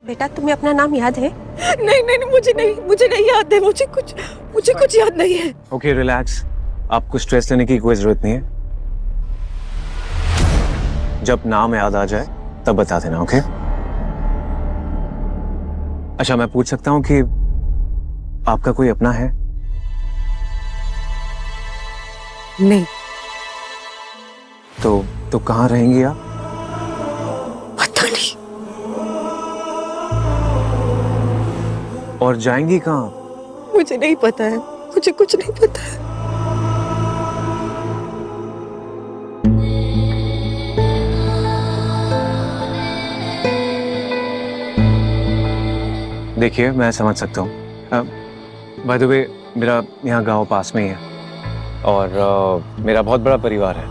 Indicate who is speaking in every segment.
Speaker 1: बेटा तुम्हें अपना नाम याद है?
Speaker 2: नहीं नहीं नहीं, मुझे नहीं याद है। मुझे कुछ याद नहीं है।
Speaker 3: ओके रिलैक्स, आपको स्ट्रेस लेने की कोई जरूरत नहीं है। जब नाम याद आ जाए तब बता देना, ओके? अच्छा, मैं पूछ सकता हूँ कि आपका कोई अपना है?
Speaker 2: नहीं।
Speaker 3: तो कहाँ रहेंगी आप?
Speaker 2: पता नहीं।
Speaker 3: और जाएंगी कहाँ?
Speaker 2: मुझे नहीं पता है, मुझे कुछ नहीं पता है।
Speaker 3: देखिए, मैं समझ सकता हूँ। बाय द वे, मेरा यहाँ गांव पास में ही है और मेरा बहुत बड़ा परिवार है,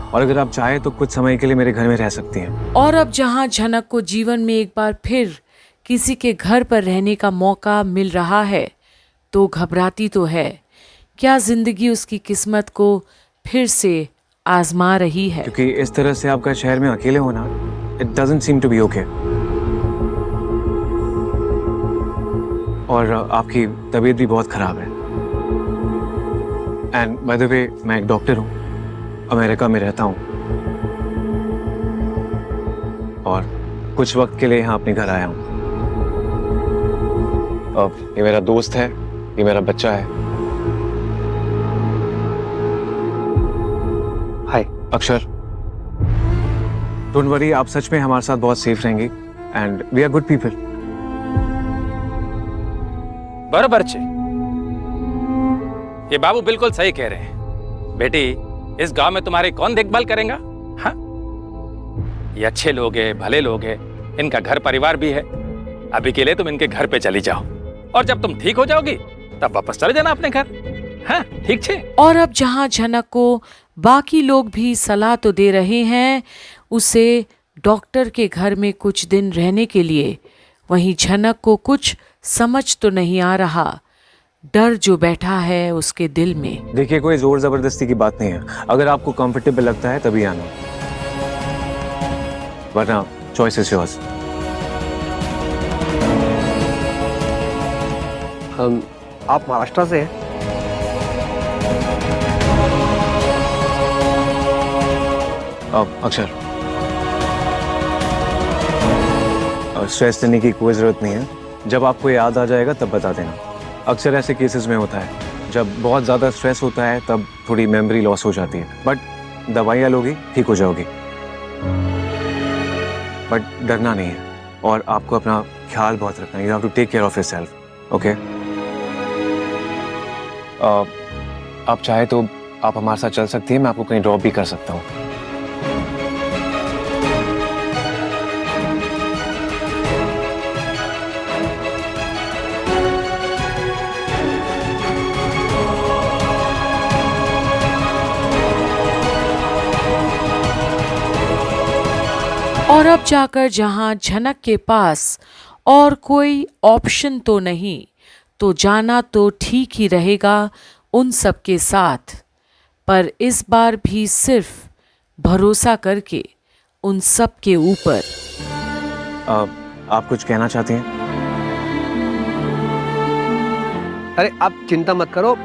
Speaker 3: और अगर आप चाहें तो कुछ समय के लिए मेरे घर में रह सकती हैं।
Speaker 4: और अब जहां झनक को जीवन में एक बार फिर किसी के घर पर रहने का मौका मिल रहा है तो घबराती तो है। क्या जिंदगी उसकी किस्मत को फिर से आजमा रही है?
Speaker 3: क्योंकि इस तरह से आपका शहर में अकेले होना, it doesn't seem to be okay. और आपकी तबीयत भी बहुत खराब है। एंड बाय द वे, मैं एक डॉक्टर हूँ, अमेरिका में रहता हूँ और कुछ वक्त के लिए यहाँ अपने घर आया हूँ। अब ये मेरा दोस्त है, ये मेरा बच्चा है। हाय अक्षर, डोंट वरी, आप सच में हमारे साथ बहुत सेफ रहेंगी and we are good people.
Speaker 5: बराबर छे, ये बाबू बिल्कुल सही कह रहे हैं। बेटी, इस गांव में तुम्हारी कौन देखभाल करेगा? हाँ, ये अच्छे लोग हैं, भले लोग हैं, इनका घर परिवार भी है। अभी के लिए तुम इनके घर पे चली जाओ और जब तुम ठीक हो जाओगी तब वापस चले जाना अपने घर। हाँ, ठीक छे।
Speaker 4: और अब जहां झनक को बाकी लोग भी सलाह तो दे रहे हैं उसे डॉक्टर के घर में कुछ दिन रहने के लिए, वहीं झनक को कुछ समझ तो नहीं आ रहा। डर जो बैठा है उसके दिल में।
Speaker 3: देखिए, कोई जोर जबरदस्ती की बात नहीं है। अगर आपको कंफर्टेबल लगता है तभी आना, वरना चॉइस इज योर्स।
Speaker 6: आप महाराष्ट्र से हैं?
Speaker 3: अक्षर, स्ट्रेस लेने की कोई जरूरत नहीं है। जब आपको याद आ जाएगा तब बता देना। अक्सर ऐसे केसेस में होता है, जब बहुत ज़्यादा स्ट्रेस होता है तब थोड़ी मेमोरी लॉस हो जाती है, बट दवाइयाँ लोगी ठीक हो जाओगी। बट डरना नहीं है और आपको अपना ख्याल बहुत रखना है। You have to take care of yourself, okay? आप चाहे तो आप हमारे साथ चल सकती हैं, मैं आपको कहीं ड्रॉप भी कर सकता हूँ।
Speaker 4: और अब जाकर जहां झनक के पास और कोई ऑप्शन तो नहीं, तो जाना तो ठीक ही रहेगा उन सब के साथ, पर इस बार भी सिर्फ भरोसा करके उन सब के ऊपर।
Speaker 3: आप कुछ कहना चाहती हैं?
Speaker 6: अरे आप चिंता मत करो,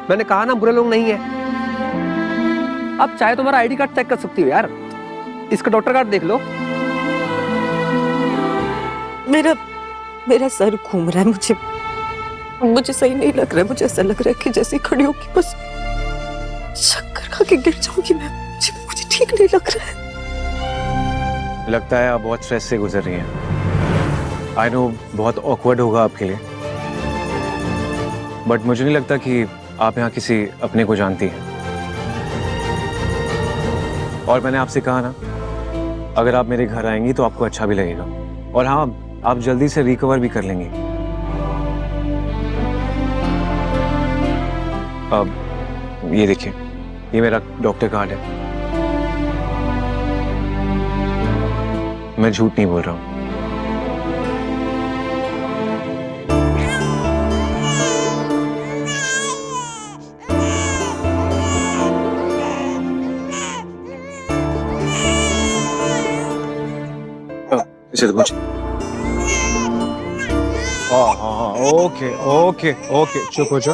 Speaker 6: मैंने कहा ना बुरे लोग नहीं है। आप चाहे तो हमारा आईडी कार्ड चेक कर सकती हो यार, इसका डॉक्टर कार्ड देख लो।
Speaker 2: मेरा सर घूम रहा है, मुझे सही नहीं लग रहा है। मुझे ऐसा लग रहा है कि जैसे खड़ी होगी बस चक्कर खा के गिर जाऊंगी मैं। मुझे ठीक नहीं लग रहा है।
Speaker 3: लगता है आप बहुत स्ट्रेस से गुजर रही हैं। आई नो बहुत ऑकवर्ड होगा आपके लिए, बट मुझे नहीं लगता कि आप यहाँ किसी अपने को जानती हैं। और मैंने आपसे कहा ना, अगर आप मेरे घर आएंगी तो आपको अच्छा भी लगेगा, और हाँ, आप जल्दी से रिकवर भी कर लेंगी। अब ये देखिए, ये मेरा डॉक्टर कार्ड है। मैं झूठ नहीं बोल रहा हूँ। इसे तो मुझे हाँ हाँ हाँ, ओके ओके ओके, चुप हो जा।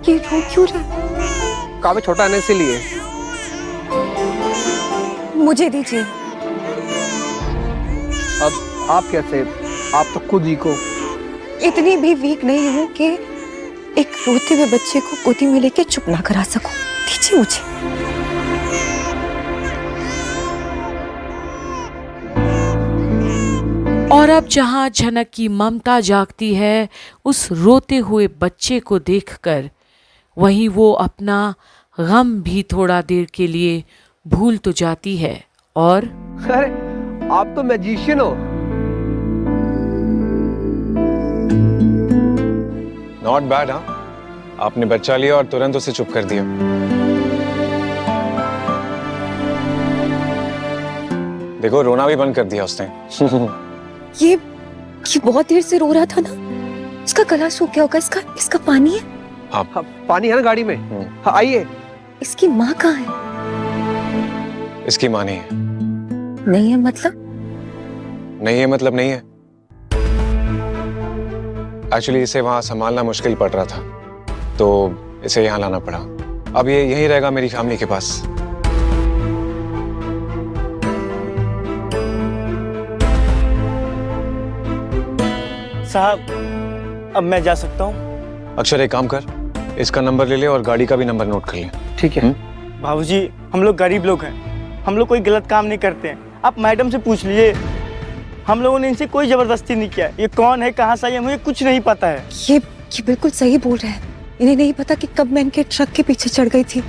Speaker 2: ये रो क्यों रहा है?
Speaker 6: काफी छोटा है ना इसीलिए।
Speaker 2: मुझे दीजिए।
Speaker 6: अब आप कैसे, आप तो खुद ही को।
Speaker 2: इतनी भी वीक नहीं हूँ कि एक रोते हुए बच्चे को गोदी में लेके चुप ना करा सकूं। दीजिए मुझे।
Speaker 4: और अब जहां झनक की ममता जागती है उस रोते हुए बच्चे को देखकर, वहीं वो अपना गम भी थोड़ा देर के लिए भूल तो जाती है। और
Speaker 6: अरे आप तो मैजिशियन हो।
Speaker 3: Not bad. हाँ, आपने बच्चा लिया और तुरंत उसे चुप कर दिया। देखो, रोना भी बंद कर दिया उसने।
Speaker 2: ये बहुत देर से रो रहा था ना, इसका गला सूख गया होगा। इसका पानी है।
Speaker 6: हाँ, पानी है ना गाड़ी में। हाँ, आइए।
Speaker 2: इसकी माँ कहाँ है?
Speaker 3: इसकी माँ नहीं है।
Speaker 2: नहीं है मतलब?
Speaker 3: नहीं है मतलब नहीं है। एक्चुअली इसे वहां संभालना मुश्किल पड़ रहा था, तो इसे यहाँ लाना पड़ा। अब ये यहीं रहेगा मेरी फैमिली के पास।
Speaker 1: साहब, अब मैं जा सकता हूँ?
Speaker 3: अक्षर, एक काम कर, इसका नंबर ले ले और गाड़ी का भी नंबर नोट कर ले।
Speaker 6: ठीक है।
Speaker 1: बाबूजी, हम लोग गरीब लोग हैं, हम लोग कोई गलत काम नहीं करते हैं। आप मैडम से पूछ लीजिए, हम लोगों ने इनसे कोई जबरदस्ती नहीं किया। ये कौन है, कहाँ से आई है, मुझे कुछ नहीं पता है।
Speaker 2: ये बिल्कुल सही बोल रहा है। इन्हें नहीं पता कि कब मैं इनके ट्रक के पीछे चढ़ गई थी।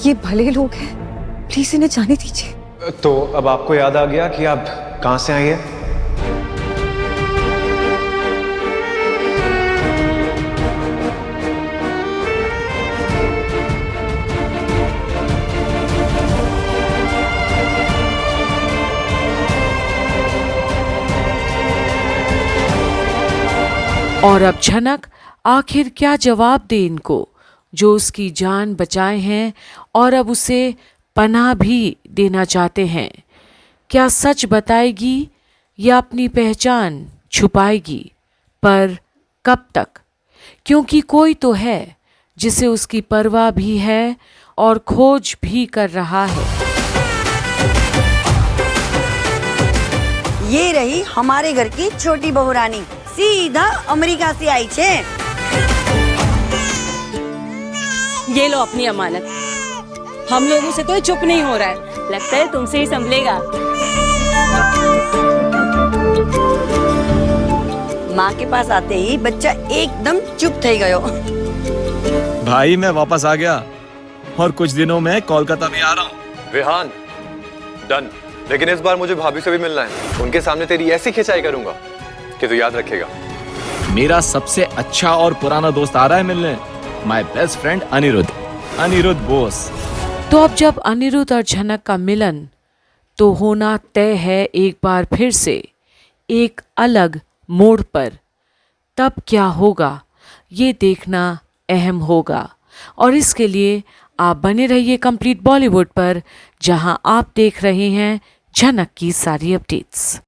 Speaker 2: ये भले लोग हैं, प्लीज इन्हें जाने दीजिए।
Speaker 3: तो अब आपको याद आ गया कि आप कहाँ से आई है?
Speaker 4: और अब झनक आखिर क्या जवाब दे इनको, जो उसकी जान बचाए हैं और अब उसे पनाह भी देना चाहते हैं। क्या सच बताएगी या अपनी पहचान छुपाएगी? पर कब तक? क्योंकि कोई तो है जिसे उसकी परवाह भी है और खोज भी कर रहा है।
Speaker 7: ये रही हमारे घर की छोटी बहू रानी, सीधा अमेरिका से आई छे।
Speaker 8: ये लो अपनी अमानत। हम लोगों से तो चुप नहीं हो रहा है, लगता है तुमसे ही संभलेगा।
Speaker 7: माँ के पास आते ही बच्चा एकदम चुप थई गयो।
Speaker 9: भाई मैं वापस आ गया और कुछ दिनों में कोलकाता में आ रहा हूँ।
Speaker 10: विहान, डन। लेकिन इस बार मुझे भाभी से भी मिलना है। उनके सामने तेरी ऐसी खिंचाई करूंगा कि तू याद रखेगा।
Speaker 9: मेरा सबसे अच्छा और पुराना दोस्त आ रहा है मिलने, my best friend Anirudh Bose.
Speaker 4: तो अब जब अनिरुद्ध और झनक का मिलन तो होना तय है एक बार फिर से एक अलग मोड़ पर, तब क्या होगा ये देखना अहम होगा। और इसके लिए आप बने रहिए कंप्लीट बॉलीवुड पर, जहां आप देख रहे हैं झनक की सारी अपडेट्स।